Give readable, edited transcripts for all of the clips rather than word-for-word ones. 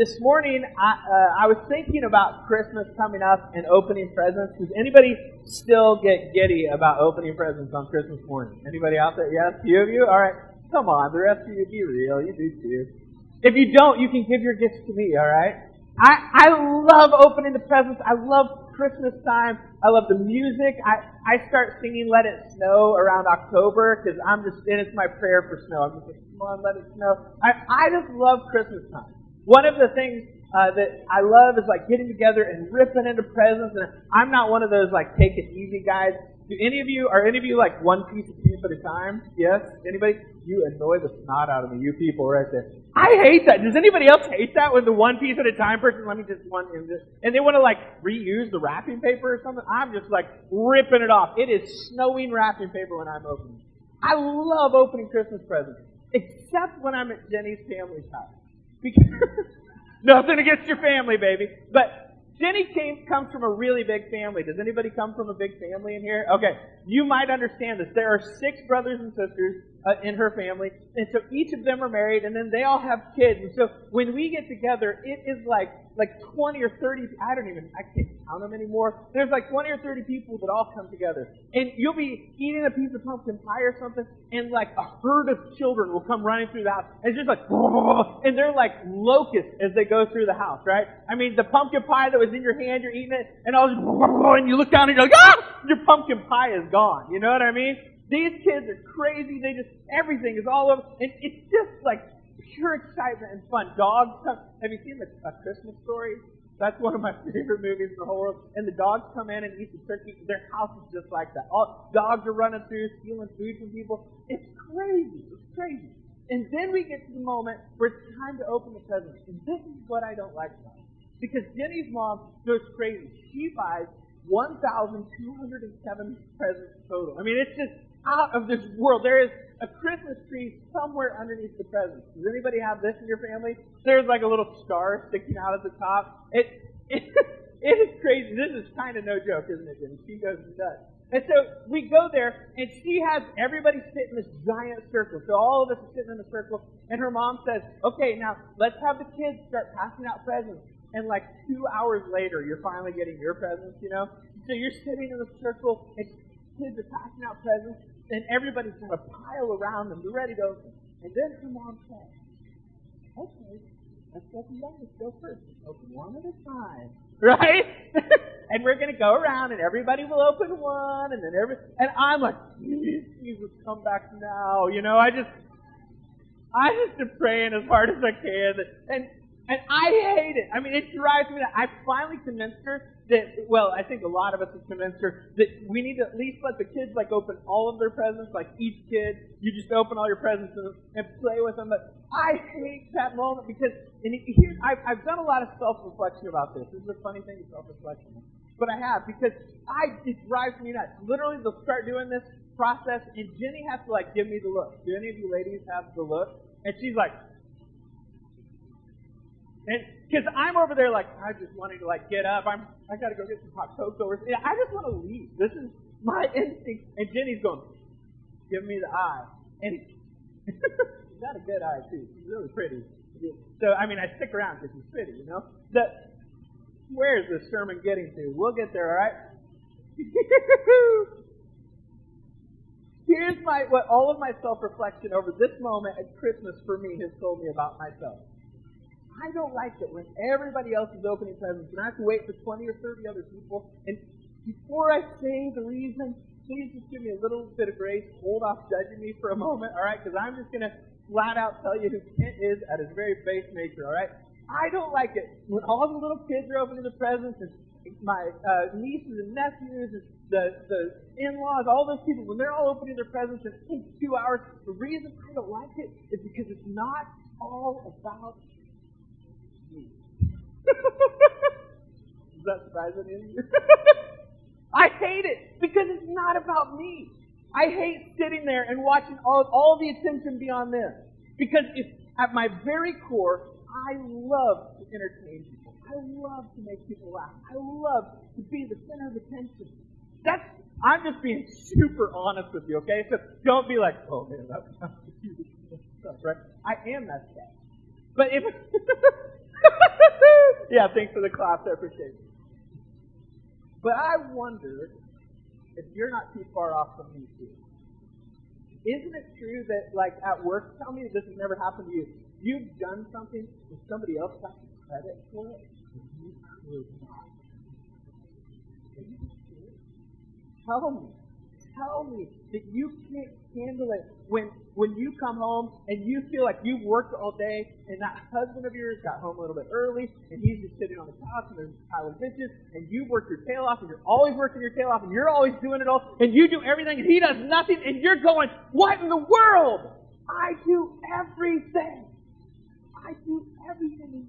this morning, I was thinking about Christmas coming up and opening presents. Does anybody still get giddy about opening presents on Christmas morning? Anybody out there? Yes, few of you? All right. Come on, the rest of you, be real. You do too. If you don't, you can give your gifts to me, all right? I love opening the presents. I love Christmas time. I love the music. I start singing Let It Snow around October because and it's my prayer for snow. I'm just like, come on, let it snow. I just love Christmas time. One of the things that I love is like getting together and ripping into presents. And I'm not one of those like take it easy guys. Are any of you like one piece of tape at a time? Yes? Anybody? You annoy the snot out of me, you people right there. I hate that. Does anybody else hate that when the one piece at a time person, let me just one in this, and they want to like reuse the wrapping paper or something? I'm just like ripping it off. It is snowing wrapping paper when I'm opening. I love opening Christmas presents, except when I'm at Jenny's family's house. Because nothing against your family, baby. But Jenny comes from a really big family. Does anybody come from a big family in here? Okay, you might understand this. There are 6 brothers and sisters in her family, and so each of them are married, and then they all have kids. And so when we get together, it is like 20 or 30, I can't count them anymore. There's like 20 or 30 people that all come together. And you'll be eating a piece of pumpkin pie or something, and like a herd of children will come running through the house. And it's just like, and they're like locusts as they go through the house, right? I mean, the pumpkin pie that was in your hand, you're eating it, and all and you look down and you're like, ah! Your pumpkin pie is gone. You know what I mean? These kids are crazy. Everything is all over. And it's just like pure excitement and fun. Dogs come. Have you seen A Christmas Story? That's one of my favorite movies in the whole world. And the dogs come in and eat the turkey. Their house is just like that. All dogs are running through, stealing food from people. It's crazy. It's crazy. And then we get to the moment where it's time to open the presents. And this is what I don't like about it. Because Jenny's mom goes crazy. She buys 1,207 presents total. I mean, it's just out of this world. There is a Christmas tree somewhere underneath the presents. Does anybody have this in your family? There's like a little star sticking out at the top. It is crazy. This is kind of no joke, isn't it, Jenny? She goes and does. And so we go there, and she has everybody sit in this giant circle. So all of us are sitting in a circle, and her mom says, okay, now let's have the kids start passing out presents. And like 2 hours later, you're finally getting your presents, you know? So you're sitting in a circle, and kids are passing out presents, and everybody's got a pile around them. They're ready to open. And then her mom says, okay, let's open them. Let's go first. Let's open one at a time. Right? And we're going to go around, and everybody will open one, and then and I'm like, please, Jesus, come back now. You know, I just am praying as hard as I can. And I hate it. I mean, it drives me nuts. I finally convinced her that, well, I think a lot of us have convinced her that we need to at least let the kids, like, open all of their presents. Like, each kid, you just open all your presents and play with them. But I hate that moment because, I've done a lot of self-reflection about this. This is a funny thing, self-reflection. But I have, because it drives me nuts. Literally, they'll start doing this process, and Jenny has to, like, give me the look. Do any of you ladies have the look? And she's like, and because I'm over there like, I just wanting to like get up. I got to go get some hot cocoa. I just want to leave. This is my instinct. And Jenny's going, give me the eye. And she's got a good eye too. She's really pretty. So, I mean, I stick around because she's pretty, you know. Where is this sermon getting to? We'll get there, all right? Here's what all of my self-reflection over this moment at Christmas for me has told me about myself. I don't like it when everybody else is opening presents and I have to wait for 20 or 30 other people. And before I say the reason, please just give me a little bit of grace. Hold off judging me for a moment, all right? Because I'm just going to flat out tell you who Kent is at his very base nature, all right? I don't like it when all the little kids are opening the presents and my nieces and nephews and the in-laws, all those people, when they're all opening their presents in 2 hours, the reason I don't like it is because it's not all about does that surprise any of you? I hate it because it's not about me. I hate sitting there and watching all the attention be on them. Because at my very core, I love to entertain people. I love to make people laugh. I love to be the center of attention. I'm just being super honest with you, okay? So don't be like, oh man, that's stuff, right? I am that stuff. But if Yeah, thanks for the claps. I appreciate it. But I wonder if you're not too far off from me too. Isn't it true that, like, at work, tell me that this has never happened to you. You've done something and somebody else got the credit for it, and you could not. Tell me that you can't handle it when you come home and you feel like you've worked all day and that husband of yours got home a little bit early and he's just sitting on the couch and there's a pile of dishes and you've worked your tail off and you're always working your tail off and you're always doing it all and you do everything and he does nothing and you're going, what in the world? I do everything. And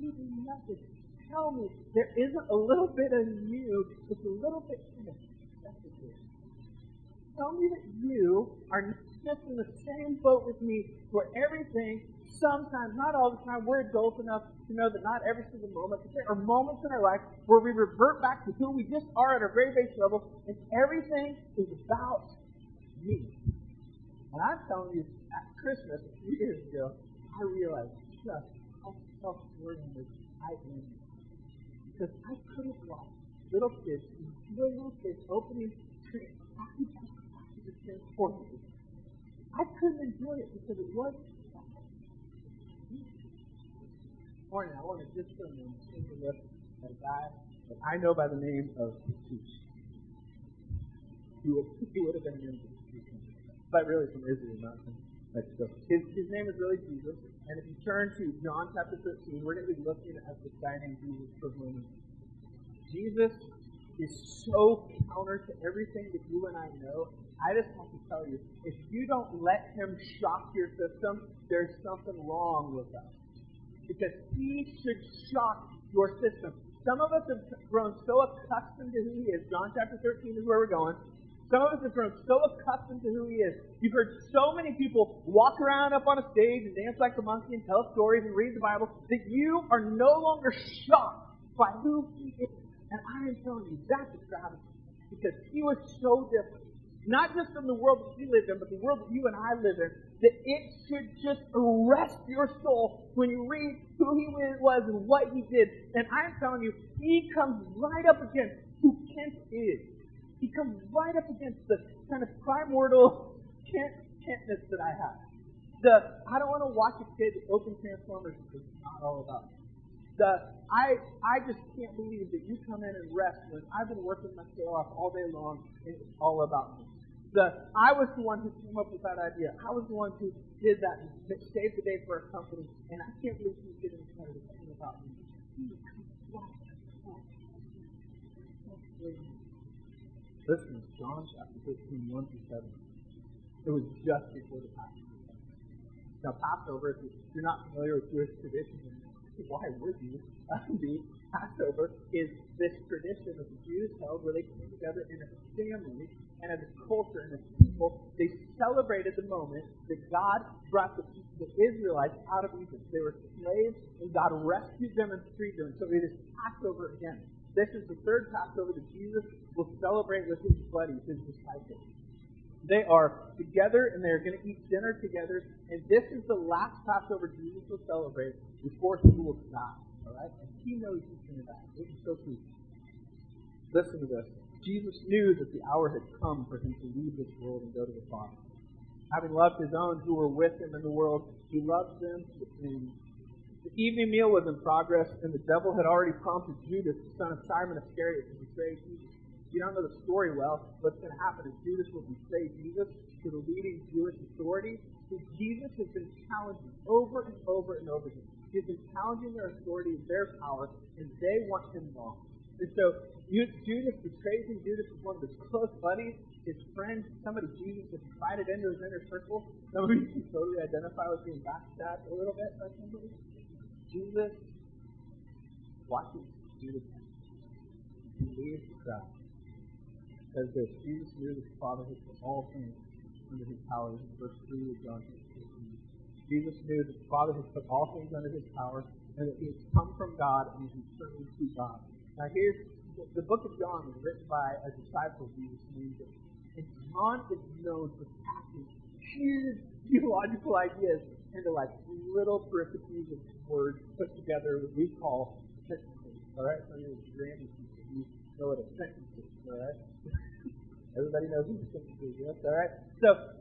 you do nothing. Tell me, there isn't a little bit of you that's a little bit sensitive. Tell me that you are just in the same boat with me for everything. Sometimes, not all the time, we're adults enough to know that not every single moment, but there are moments in our life where we revert back to who we just are at our very base level, and everything is about me. And I'm telling you, at Christmas a few years ago, I realized just how self-worthy I am. Because I couldn't watch little kids opening trees. I couldn't enjoy it because it was morning. I want to just for a moment take a look at a guy that I know by the name of Jesus. He would have been an institution, but really from Israel, not from Mexico. His name is really Jesus. And if you turn to John chapter 13, we're going to be looking at this guy named Jesus for a moment. Jesus is so counter to everything that you and I know. I just have to tell you, if you don't let him shock your system, there's something wrong with us. Because he should shock your system. Some of us have grown so accustomed to who he is. John chapter 13 is where we're going. Some of us have grown so accustomed to who he is. You've heard so many people walk around up on a stage and dance like a monkey and tell stories and read the Bible that you are no longer shocked by who he is. And I am telling you, that's a travesty. Because he was so different. Not just from the world that we live in, but the world that you and I live in. That it should just arrest your soul when you read who he was and what he did. And I'm telling you, he comes right up against who Kent is. He comes right up against the kind of primordial Kentness that I have. I don't want to watch a kid open Transformers because it's not all about me. I just can't believe that you come in and rest when I've been working my tail off all day long and it's all about me. I was the one who came up with that idea. I was the one who did that saved the day for our company, and I can't believe he's getting excited about me. Listen, John chapter 15, 1 through 7. It was just before the Passover. Now, Passover, if you're not familiar with Jewish tradition, why would you? The Passover is this tradition that the Jews held where they came together in a family and as a culture and as people. They celebrated the moment that God brought the Israelites out of Egypt. They were slaves and God rescued them and freed them. So it is Passover again. This is the third Passover that Jesus will celebrate with his buddies, his disciples. They are together and they're going to eat dinner together. And this is the last Passover Jesus will celebrate before he will die. All right? And he knows he's going to die. This is so true. Listen to this. Jesus knew that the hour had come for him to leave this world and go to the Father. Having loved his own who were with him in the world, he loved them to the end. The evening meal was in progress, and the devil had already prompted Judas, the son of Simon Iscariot, to betray Jesus. You don't know the story well. What's going to happen is Judas will betray Jesus to the leading Jewish authorities. So Jesus has been challenging over and over and over again. He's been challenging their authority and their power, and they want him gone. And so Judas betrays him. Judas is one of his close buddies, his friend, somebody Jesus has invited into his inner circle. Somebody you can totally identify with being backstabbed a little bit by somebody. Jesus watches Judas. He leaves the crowd. Says this, Jesus knew that the Father had put all things under his power. This is verse 3 of John 15. Jesus knew that the Father had put all things under his power and that he had come from God and he returned to God. Now here's, the book of John was written by a disciple of Jesus named James. And John is known for packing huge theological ideas into like little peripheries of words put together that we call sentence is, all right? Some of you grammar people, you know what a sentence is, all right? Everybody knows what a sentence is, yes, all right? So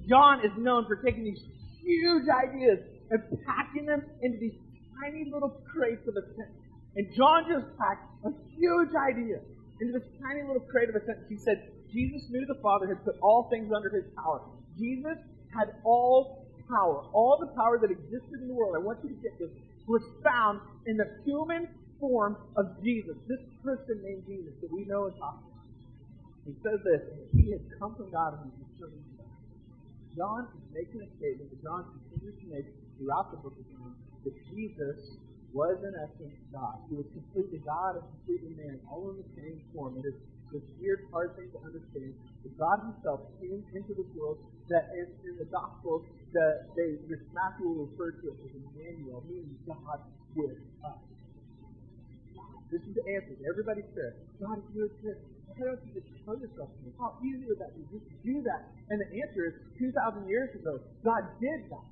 John is known for taking these huge ideas and packing them into these tiny little crates of a sentence. And John just packed a huge idea into this tiny little crate of a sentence. He said, Jesus knew the Father had put all things under his power. Jesus had all power. All the power that existed in the world, I want you to get this, was found in the human form of Jesus. This person named Jesus that we know and talk about. He says this, he had come from God and he was returning to God. John is making a statement that John continues to make throughout the book of John, that Jesus was in essence God. He was completely God and completely man, all in the same form. It is this weird, hard thing to understand. That God himself came into this world that in the Gospels, Matthew will refer to it as Emmanuel, meaning God with us. This is the answer to everybody's prayer. God, if you exist, why don't you just show yourself to me? How easy would that be just to do that? And the answer is, 2,000 years ago, God did that.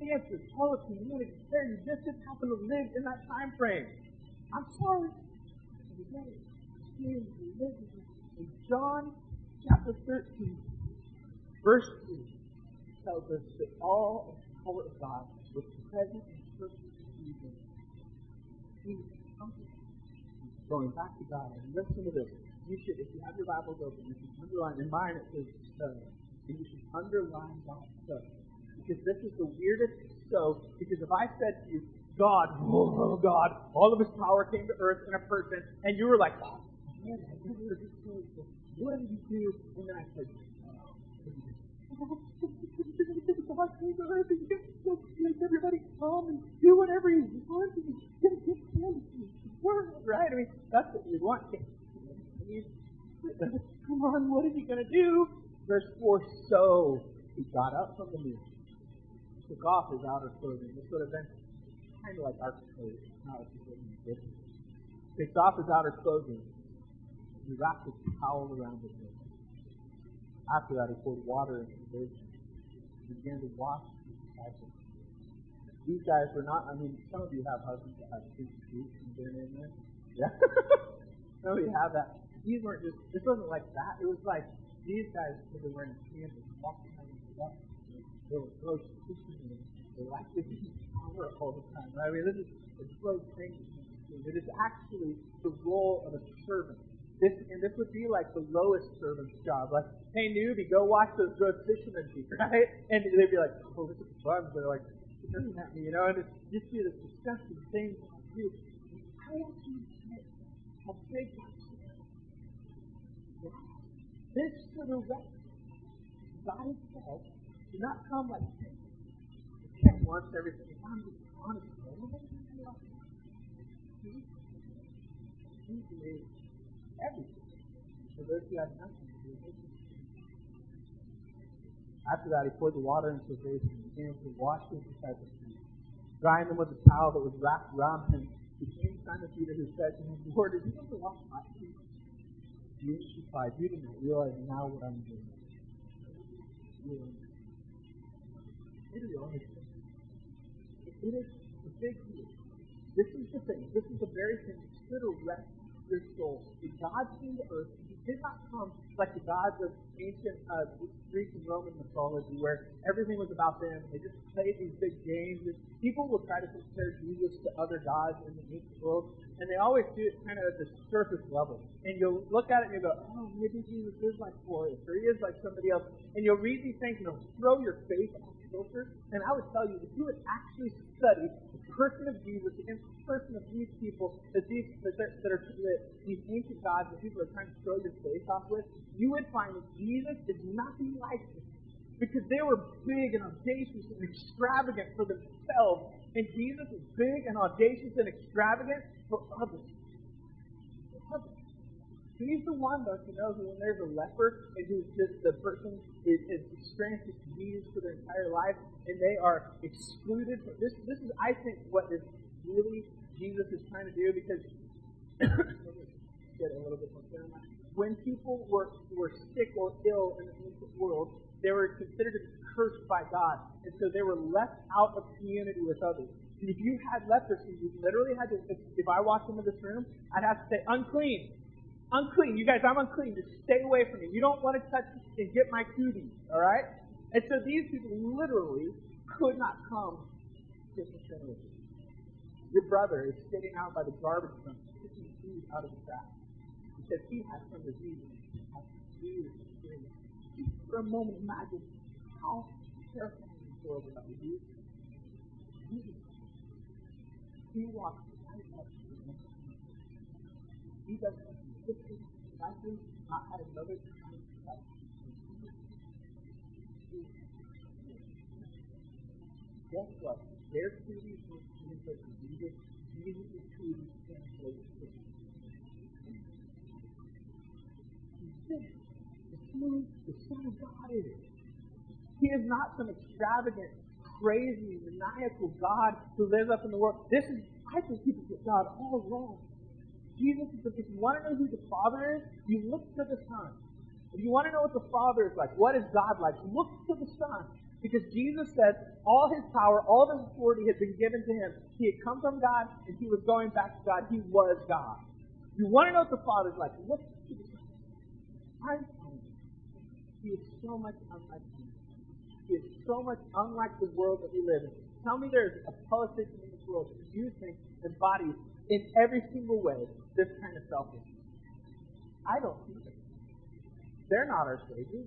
The answer is, tell it to me. You just didn't happen to live in that time frame. I'm sorry. In John chapter 13, verse 3, tells us that all of the power of God was present in person of Jesus. He was comforted. Going back to God, and listen to this. You should, if you have your Bibles open, you should underline. In mine it says and you should underline God's so. Because this is the weirdest so. Because if I said to you, God, oh God, all of his power came to earth in a person, and you were like, oh, man, I never heard this story before. What did he do? And then I said, God came to earth and make everybody come and do whatever he wants and give him world, right? I mean, that's what you want. Come on, what is he going to do? Verse 4, so he got up from the meal, took off his outer clothing. This would have been kind of like our clothes, not as different. Takes off his outer clothing, and he wrapped his towel around his head. After that, he poured water into the basin. He began to wash his disciples. These guys were not, I mean, some of you have husbands that have two feet and their name there. Yeah. Some of you have that. These weren't just, this wasn't like that. It was like, these guys were wearing pants and walking around the stuff. They were close to Christian. They liked to be power all the time. Right? I mean, this is a close thing. It is actually the role of a servant. This would be like the lowest servant's job. Like, hey, newbie, go watch those good fishermen feed, right? And they'd be like, oh, look at the bugs. They're like, looking at me, you know? And it's just be this disgusting thing to do. I want you to see how big God is. This for the rest. God himself did not come like this. Check once everything. If I'm just honest, He's made everything. For those who have nothing to do with it. After that, he poured the water into a basin and began to wash his disciples' feet, drying them with a towel that was wrapped around him. He came to Simon Peter, who said to him, Lord, did you ever wash my feet? Jesus replied, you didn't realize now what I'm doing. It is the only thing. It is a big deal. This is the thing. This is the very thing that should arrest your soul. If God came to earth, he did not come like the gods of ancient Greek and Roman mythology, where everything was about them. They just played these big games. And people will try to compare Jesus to other gods in the ancient world, and they always do it kind of at the surface level. And you'll look at it and you'll go, oh, maybe Jesus is like Horus, or he is like somebody else. And you'll read these things and it'll throw your face off kilter. And I would tell you, if you would actually study the person of Jesus against the person of these people, that these ancient gods that people are trying to throw your face off with, you would find that Jesus is nothing like them. Because they were big and audacious and extravagant for themselves. And Jesus is big and audacious and extravagant for others. He's the one, though, who knows when there's a leper and who's just the person is experiencing disease for their entire life and they are excluded. This is, I think, what is really Jesus is trying to do, because let me get a little bit more clear on that. When people were sick or ill in the ancient world, they were considered to be cursed by God, and so they were left out of community with others. If you had leprosy, you literally had to, if I walked into this room, I'd have to say, unclean. Unclean. You guys, I'm unclean. Just stay away from me. You don't want to touch me and get my cooties, all right? And so these people literally could not come to the center. Your brother is sitting out by the garbage dump, picking food out of the trash, because he has some disease. Just for a moment, imagine how terrifying this world that would be. He walks right up to the next one. He doesn't have to fix it, likely not had another kind of life. Guess what? Their cooties were translated to Jesus. Jesus' cooties translated to the Son of God is. He is not some extravagant, crazy, maniacal God who lives up in the world. I think people get God all wrong. Jesus is, if you want to know who the Father is, you look to the Son. If you want to know what the Father is like, what is God like, look to the Son. Because Jesus said all his power, all his authority had been given to him. He had come from God, and he was going back to God. He was God. If you want to know what the Father is like, look to the Son. I'm telling you, he is so much unlike me. He is so much unlike the world that we live in. Tell me there's a politician in this world who you think embodies in every single way this kind of selfishness. I don't see them. They're not our saviors.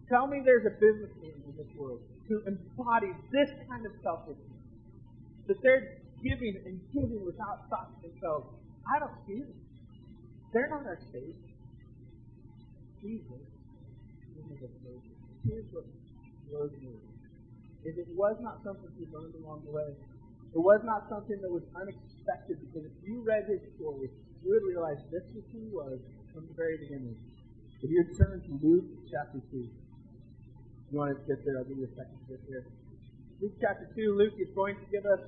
Tell me there's a businessman in this world who embodies this kind of selfishness. That they're giving and giving without thought to themselves. I don't see them. They're not our savior. Jesus is a savior. Here's what blows me. If it was not something he learned along the way, it was not something that was unexpected, because if you read his story, you would realize this is who he was from the very beginning. If you turn to Luke chapter 2, you want to get there, I'll give you a second to get there. Luke chapter 2, Luke is going to give us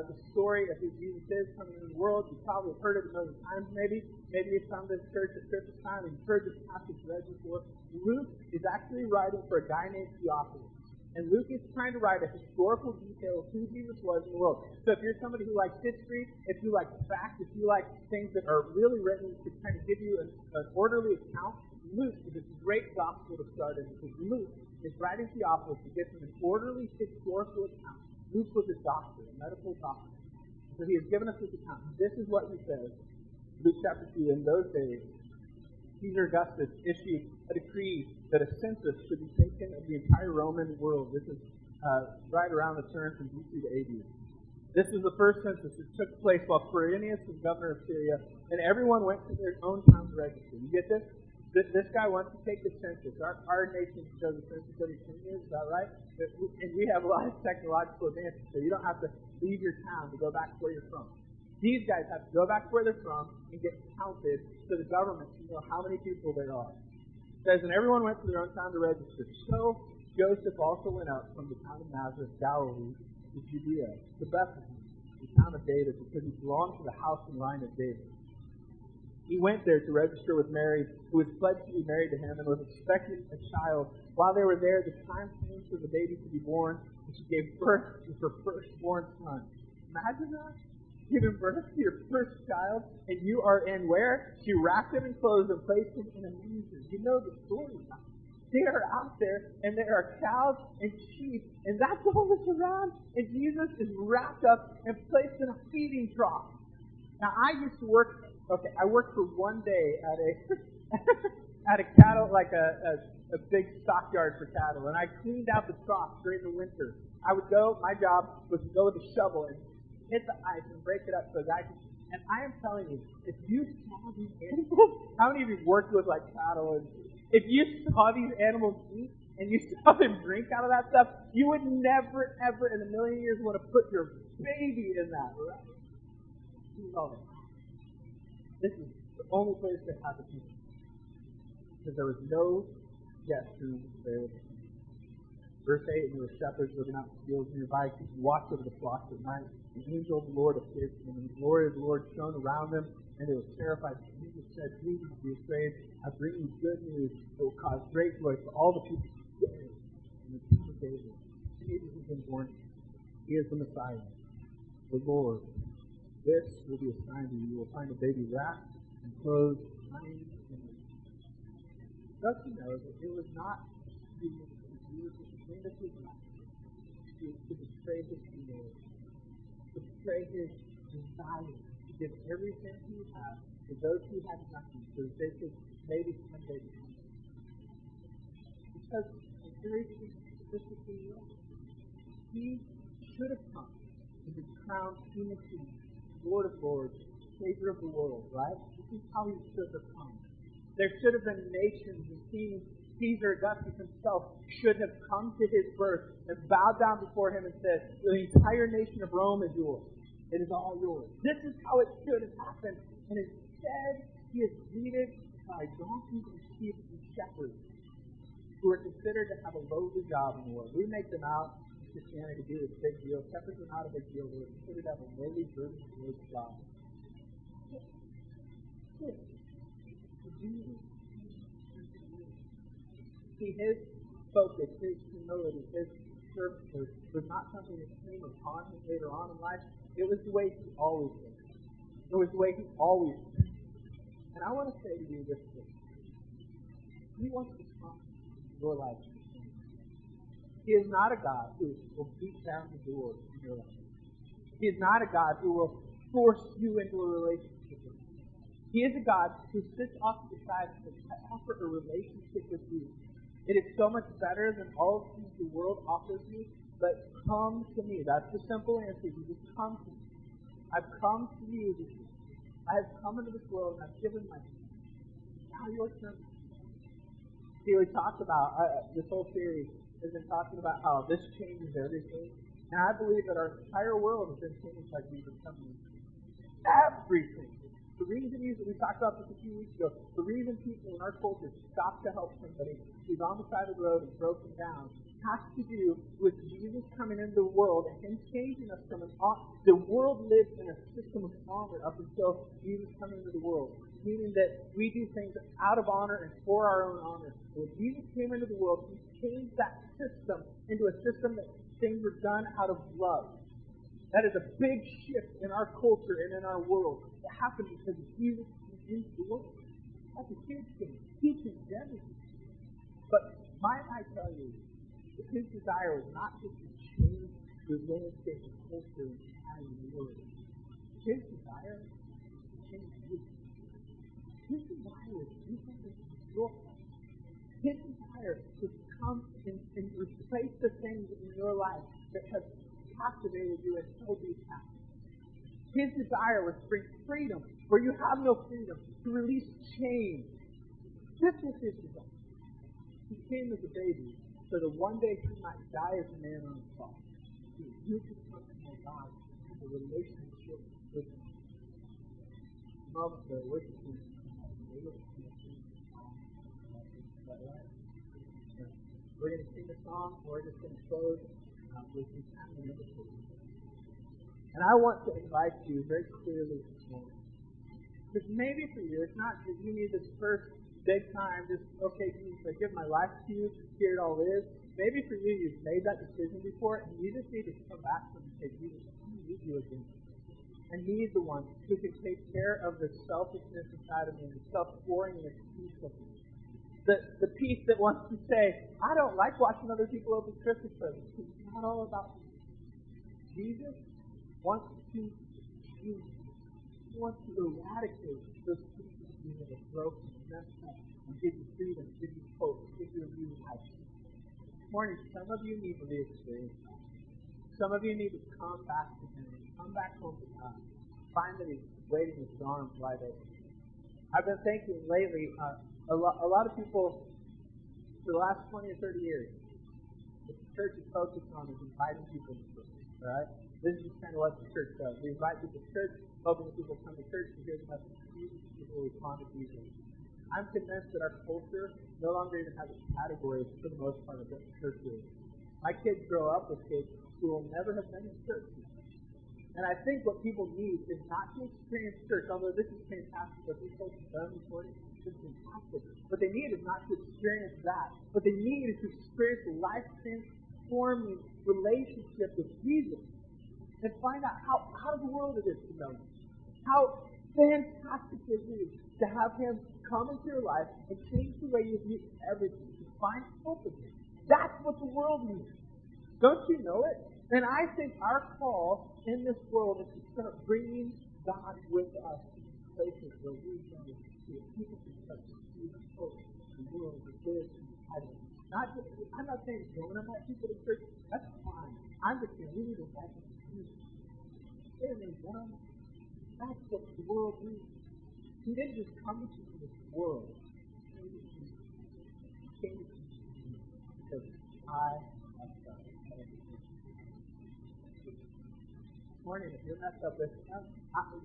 the story of who Jesus is coming into the world. You've probably heard it a million times, maybe. Maybe you've come to this church at Christmas time and you've heard this passage read before. Luke is actually writing for a guy named Theophilus. And Luke is trying to write a historical detail of who Jesus was in the world. So if you're somebody who likes history, if you like facts, if you like things that are really written to kind of give you an orderly account, Luke is a great gospel to start in, because Luke is writing Theophilus to give him an orderly historical account. Luke was a doctor, a medical doctor. So he has given us this account. This is what he says. Luke chapter 2, in those days, Caesar Augustus issued a decree that a census should be taken of the entire Roman world. This is right around the turn from BC to AD. This was the first census that took place while Quirinius was governor of Syria, and everyone went to their own town to register. You get this? This guy wants to take the census. Our nation does the census every 10 years, is that right? And we have a lot of technological advances, so you don't have to leave your town to go back to where you're from. These guys have to go back to where they're from and get counted so the government can know how many people there are. It says, and everyone went to their own town to register. So Joseph also went up from the town of Nazareth, Galilee, to Judea, to Bethlehem, the town of David, because he belonged to the house and line of David. He went there to register with Mary, who was pledged to be married to him and was expecting a child. While they were there, the time came for the baby to be born, and she gave birth to her firstborn son. Imagine that. Giving birth to your first child, and you are in where? She wrapped him in clothes and placed him in a manger. You know the story now. They are out there, and there are cows and sheep, and that's all that's around, and Jesus is wrapped up and placed in a feeding trough. Now, I used to work, I worked for one day at a cattle, like a big stockyard for cattle, and I cleaned out the trough during the winter. I would go, my job was to go with a shovel and hit the ice and break it up so that I could, and I am telling you, if you saw these animals, how many of you worked with like cattle, and if you saw these animals eat and you saw them drink out of that stuff, you would never, ever in a million years want to put your baby in that, right? This is the only place that had the people, because there was no guest room available. Verse 8, and there were shepherds living out in the fields nearby, keeping watch over the flocks at night. The angel of the Lord appeared to them, and the glory of the Lord shone around them, and they were terrified. Jesus said, "Do not be afraid. I bring you good news that will cause great joy for all the people today." In the town of David, Jesus has been born. He is the Messiah. the Lord. This will be a sign to you. You will find a baby wrapped and clothed, lying in the Don't you know that it was not Jesus at the end of his life to betray his humility, to betray his desire to give everything he had to those who had nothing, so that they could maybe someday become it. Because the very specifically, he should have come to be crowned King of Kings, Lord of Lords, Savior of the world, right? This is how he should have come. There should have been nations and kings. Caesar Augustus himself should have come to his birth and bowed down before him and said, the entire nation of Rome is yours. It is all yours. This is how it should have happened. And instead, he is greeted by donkeys and sheep and shepherds who are considered to have a lowly job in the world. We make them out in Christianity to do a big deal. Shepherds are not a big deal. They're considered to have a lowly, burden-bearing job. See, his focus, his humility, his service was not something that came upon him later on in life. It was the way he always was. It was the way he always was. And I want to say to you this thing. He wants to come into your life. He is not a God who will beat down the doors in your life. He is not a God who will force you into a relationship with him. He is a God who sits off to the side and says, I offer a relationship with you. It is so much better than all the things the world offers you, but come to me. That's the simple answer. You just come to me. I've come to you this year. I have come into this world and I've given myself. Now your turn. See, we talked about, this whole series has been talking about how this changes everything. And I believe that our entire world has been changed by Jesus coming. Everything. The reason we talked about this a few weeks ago, the reason people in our culture stop to help somebody who's on the side of the road and broken down has to do with Jesus coming into the world and him changing us from the world lives in a system of honor up until Jesus coming into the world. Meaning that we do things out of honor and for our own honor. When Jesus came into the world, he changed that system into a system that things were done out of love. That is a big shift in our culture and in our world. It happened because Jesus came into the world. That's a huge thing. He changed everything. But might I tell you, that his desire was not just to change the landscape of culture and society in the world. His desire was to change you. His desire was to do something in your life. His desire was to come and replace the things in your life that have captivated you and held you captive. His desire was to bring freedom where you have no freedom, to release chains. This was his desire. He came as a baby so that one day he might die as a man on the cross. You could come to know God in a relationship with him. Love the worship team. We're going to sing a song, and we're just going to close with these kind of invitations. And I want to invite you very clearly this morning. Because maybe for you, it's not that you need this first big time, just, okay, Jesus, I give my life to you, here it all is. Maybe for you, you've made that decision before, and you just need to come back to him and say, Jesus, I need you again. And he's the one who can take care of the selfishness inside of me, the self-gloriness piece of me. The piece that wants to say, I don't like watching other people open Christmas presents. It's not all about me. Jesus wants to change. He wants to eradicate those pieces of you that are broken, messed up, and give you freedom, give you hope, give you a new life. This morning, some of you need to re-experience that. Some of you need to come back to him, come back home to God. Find that he's waiting with his arms wide open. I've been thinking lately, a lot of people, for the last 20 or 30 years, what the church is focused on is inviting people to church. All right? This is kind of what the church does. We invite people to church, hoping that people come to church to hear the message of Jesus, people respond to Jesus. I'm convinced that our culture no longer even has a category, for the most part, of what church is. My kids grow up with kids who will never have been in church. And I think what people need is not to experience church, although this is fantastic, what these folks have done this morning is fantastic. What they need is not to experience that. What they need is to experience a life-transforming relationship with Jesus. and find out how the world it is to know Him. How fantastic it is to have Him come into your life and change the way you view everything, to find hope in Him. That's what the world needs. Don't you know it? And I think our call in this world is to start bringing God with us to places where we know that people can start to see the hope, the world, the good, and the title. I'm not saying don't invite people to church. That's fine. I'm just saying we need to invite them to Jesus. Amen. That's what the world needs. He didn't just come to this world. He came to me because I have done it. This morning, if you're messed up with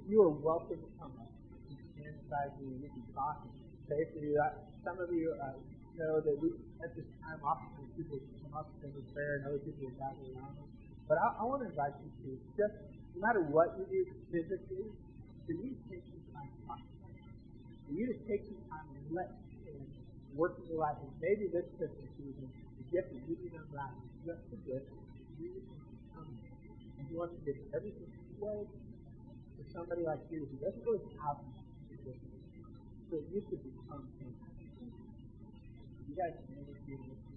you are welcome to come up. You can stand beside me. You can talk and pray for you. Some of you know that we, at this time, often people come up and sing prayer, and other people will gather around them. But I want to invite you to just, no matter what you do physically, for you to take some time to talk to God. For you to take some time and let Him work in your life. And maybe this Christmas season, the gift that you need to unwrap is just a gift. You need to come. And He wants to give everything away to somebody like you who doesn't really have much to give. So you could become Him. You guys can maybe do this.